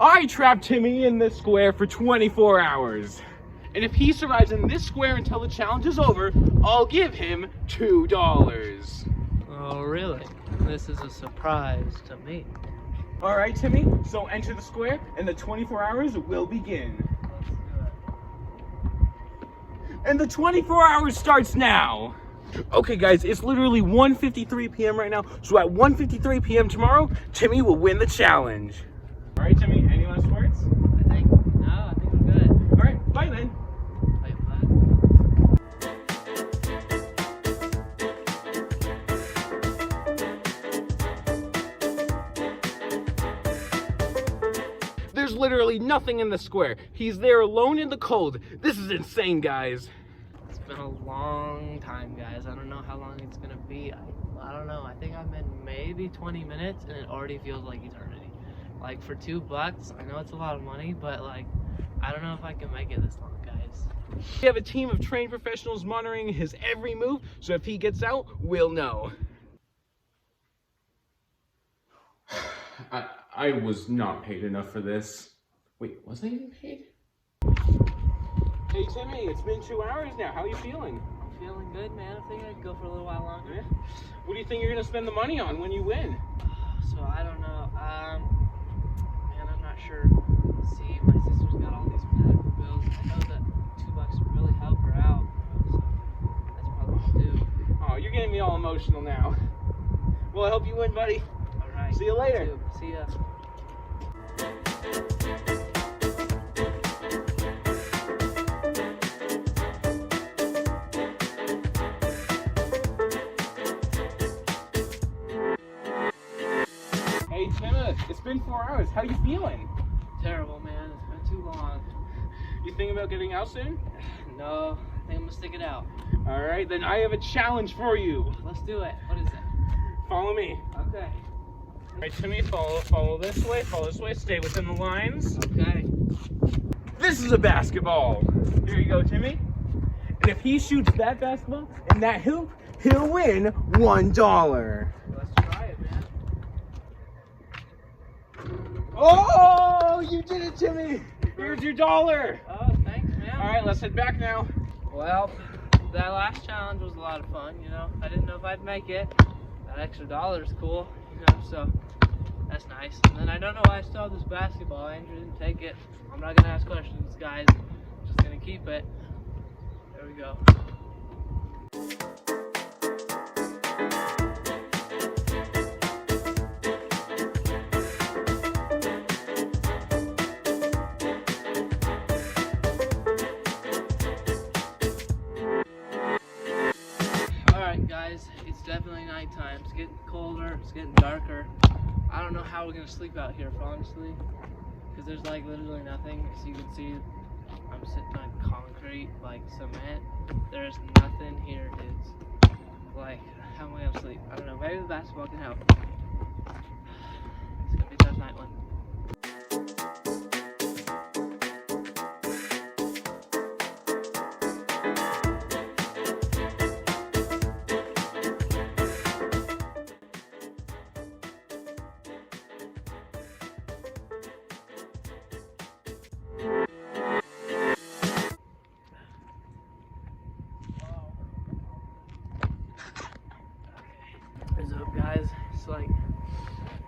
I trapped Timmy in this square for 24 hours. And if he survives in this square until the challenge is over, I'll give him $2. Oh, really? This is a surprise to me. All right, Timmy, so enter the square and the 24 hours will begin. Let's do it. And the 24 hours starts now. Okay, guys, it's literally 1:53 p.m. right now. So at 1:53 p.m. tomorrow, Timmy will win the challenge. All right, Timmy, any last words? I think we're good. All right, bye then. Wait, There's literally nothing in the square. He's there alone in the cold. This is insane, guys. It's been a long time, guys. I don't know how long it's gonna be. I don't know. I think I've been maybe 20 minutes and it already feels like eternity. Like for $2, I know it's a lot of money, but like, I don't know if I can make it this long, guys. We have a team of trained professionals monitoring his every move, so if he gets out, we'll know. I was not paid enough for this. Wait, was I even paid? Hey Timmy, it's been 2 hours now. How are you feeling? I'm feeling good, man. I think I could go for a little while longer. Yeah. What do you think you're gonna spend the money on when you win? So I don't know. Man, I'm not sure. See, my sister's got all these medical bills. I know that $2 would really help her out. So that's probably what I'll do. Oh, you're getting me all emotional now. Well, I hope you win, buddy. All right. See you later. You too. See ya. Hey Timmy, it's been 4 hours. How you feeling? Terrible, man. It's been too long. You thinking about getting out soon? No, I think I'm gonna stick it out. All right, then I have a challenge for you. Let's do it. What is it? Follow me. Okay. All right, Timmy, follow this way, stay within the lines. Okay. This is a basketball. Here you go, Timmy. And if he shoots that basketball in that hoop, he'll win $1. Let's try it, man. Oh, you did it, Timmy. Here's your $1. Oh, thanks, man. All right, let's head back now. Well, that last challenge was a lot of fun, you know. I didn't know if I'd make it. That extra $1 is cool, you know, so that's nice. And then I don't know why I still have this basketball. Andrew didn't take it. I'm not gonna ask questions, guys. I'm just gonna keep it. There we go. Alright guys, it's definitely nighttime. It's getting colder, it's getting darker. I don't know how we're gonna sleep out here, honestly, because there's like literally nothing. As you can see, I'm sitting on concrete, like cement. There's nothing here, dudes. Like, how am I gonna sleep? I don't know, maybe the basketball can help. It's gonna be a tough night one. What's up, guys? It's like,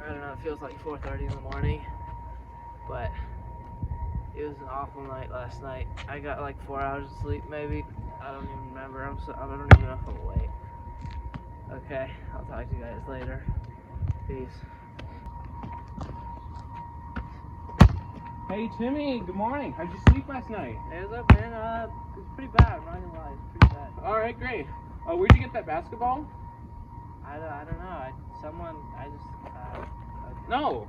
I don't know, it feels like 4:30 in the morning, but it was an awful night last night. I got like 4 hours of sleep, maybe. I don't even remember. I don't even know if I'm awake. Okay, I'll talk to you guys later. Peace. Hey Timmy, good morning. How'd you sleep last night? Hey, what's up, man? It's pretty bad. I'm not gonna lie, it's pretty bad. All right, great. Where'd you get that basketball? I don't know. No.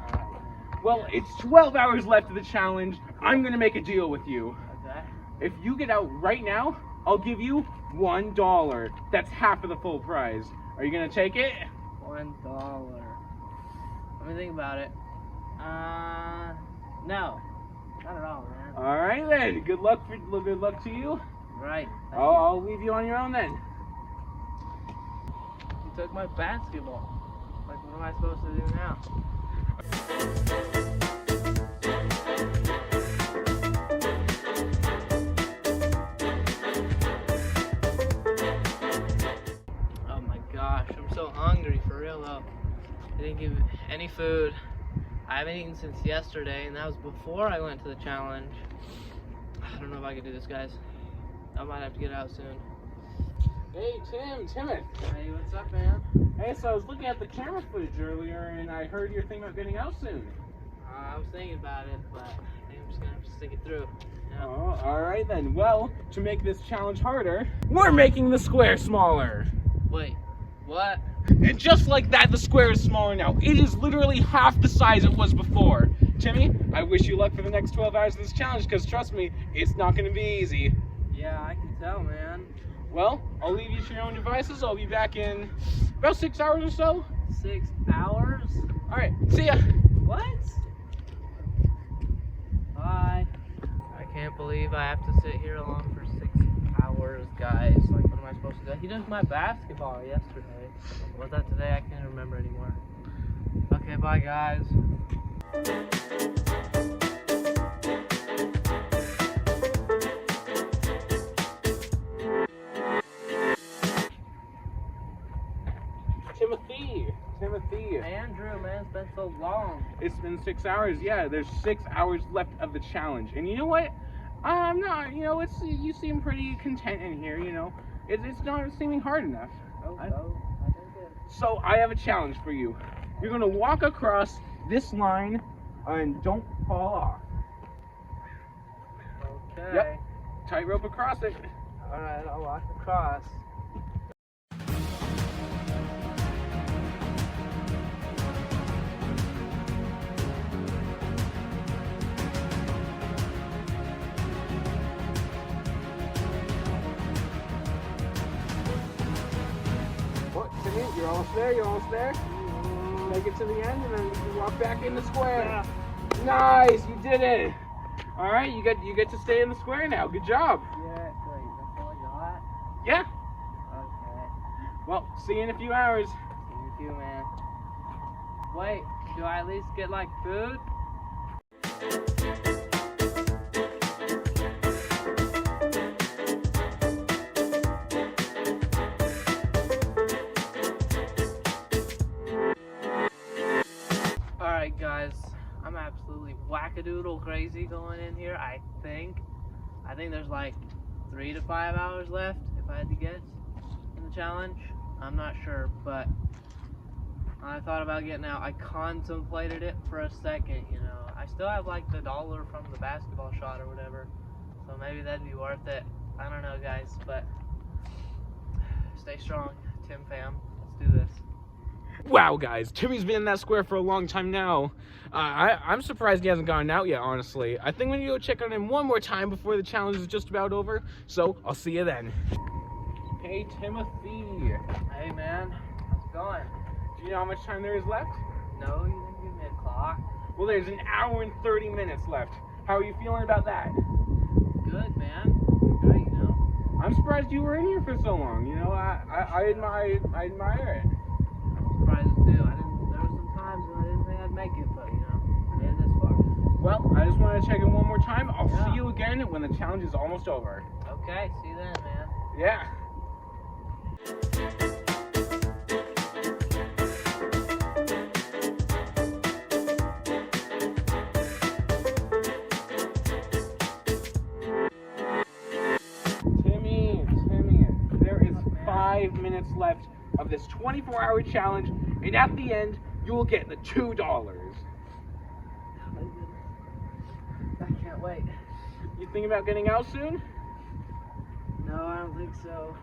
Alright. Well, it's 12 hours left of the challenge. I'm gonna make a deal with you. Okay. If you get out right now, I'll give you $1. That's half of the full prize. Are you gonna take it? $1. Let me think about it. No. Not at all, man. All right then. Good luck to you. Right. I'll leave you on your own then. You took my basketball. Like, what am I supposed to do now? Oh my gosh, I'm so hungry for real though. They didn't give any food. I haven't eaten since yesterday, and that was before I went to the challenge. I don't know if I can do this, guys. I might have to get out soon. Hey, Timothy. Hey, what's up, man? Hey, so I was looking at the camera footage earlier, and I heard you're thinking about getting out soon. I was thinking about it, but I think I'm just gonna have to stick it through. You know? Oh, alright then. Well, to make this challenge harder, we're making the square smaller. Wait, what? And just like that, the square is smaller now. It is literally half the size it was before. Timmy, I wish you luck for the next 12 hours of this challenge, because trust me, it's not going to be easy. Yeah, I can tell, man. Well, I'll leave you to your own devices. I'll be back in about 6 hours or so. 6 hours? Alright, see ya. What? Bye. I can't believe I have to sit here alone for 6 hours, guys. Like, what am I supposed to do? He did my basketball yesterday. Was that today? I can't remember anymore. Okay, bye, guys. Timothy. Andrew, man, it's been so long. It's been 6 hours. Yeah, there's 6 hours left of the challenge. And you know what? I'm not, you seem pretty content in here, It's not seeming hard enough. I think it. So I have a challenge for you. You're gonna walk across this line and don't fall off. Okay. Yep. Tightrope across it. Alright, I'll walk across. What, Timmy? You're almost there, Make it to the end and then you can walk back in the square. Yeah. Nice, you did it. Alright, you get to stay in the square now. Good job. Yeah, great. That's all I got? Yeah. Okay. Well, see you in a few hours. Thank you, man. Wait, do I at least get like food? Alright guys, I'm absolutely wackadoodle crazy going in here. I think there's like 3 to 5 hours left if I had to guess in the challenge. I'm not sure, but I thought about getting out. I contemplated it for a second, I still have like the $1 from the basketball shot or whatever, so maybe that'd be worth it. I don't know, guys, but stay strong, Tim fam. Let's do this. Wow, guys, Timmy's been in that square for a long time now. I'm surprised he hasn't gotten out yet, honestly. I think we need to go check on him one more time before the challenge is just about over, so I'll see you then. Hey, Timothy. Hey man, how's it going? Do you know how much time there is left? No, you didn't give me a clock. Well, there's an hour and 30 minutes left. How are you feeling about that? Good, man. Great, I'm surprised you were in here for so long. I admire it. I'm surprised too. There were some times when I didn't think I'd make it, but I made it this far. Well, I just want to check in one more time. I'll see you again when the challenge is almost over. Okay, see you then, man. Yeah. Timmy, there is 5 minutes left of this 24-hour challenge, and at the end, you will get the $2. I can't wait. You thinking about getting out soon? No, I don't think so.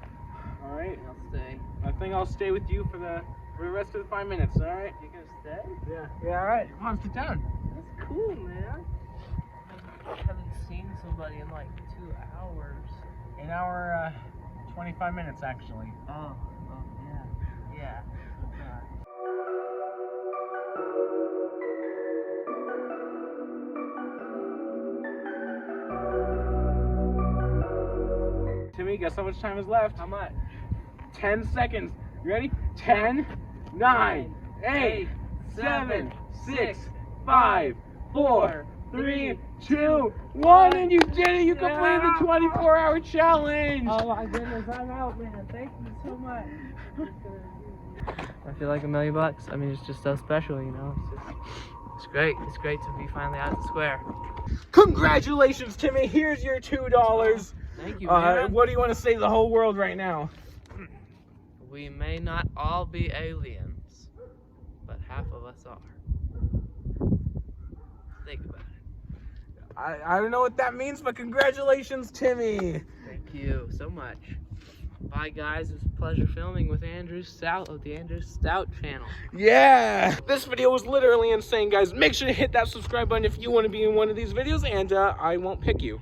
All right. I'll stay. I think I'll stay with you for the rest of the 5 minutes. All right. You gonna stay? Yeah. Yeah. All right. Come on, sit down. That's cool, man. I haven't seen somebody in like 2 hours. An hour, 25 minutes actually. Oh, yeah. Timmy, guess how much time is left? How much? 10 seconds. You ready? 10, 9, 8, 7, 6, 5, 4, 3, 2, 1, and you did it! You completed the 24-hour challenge! Oh my goodness, I'm out, man. Thank you so much. I feel like $1,000,000. I mean, it's just so special, you know. It's great. It's great to be finally out of the square. Congratulations, Timmy! Here's your $2. Thank you, man. What do you want to say to the whole world right now? We may not all be aliens, but half of us are. Think about it. I don't know what that means, but congratulations, Timmy! Thank you so much. Bye, guys. It was a pleasure filming with Andrew Stout of the Andrew Stout channel. Yeah! This video was literally insane, guys. Make sure to hit that subscribe button if you want to be in one of these videos, and I won't pick you.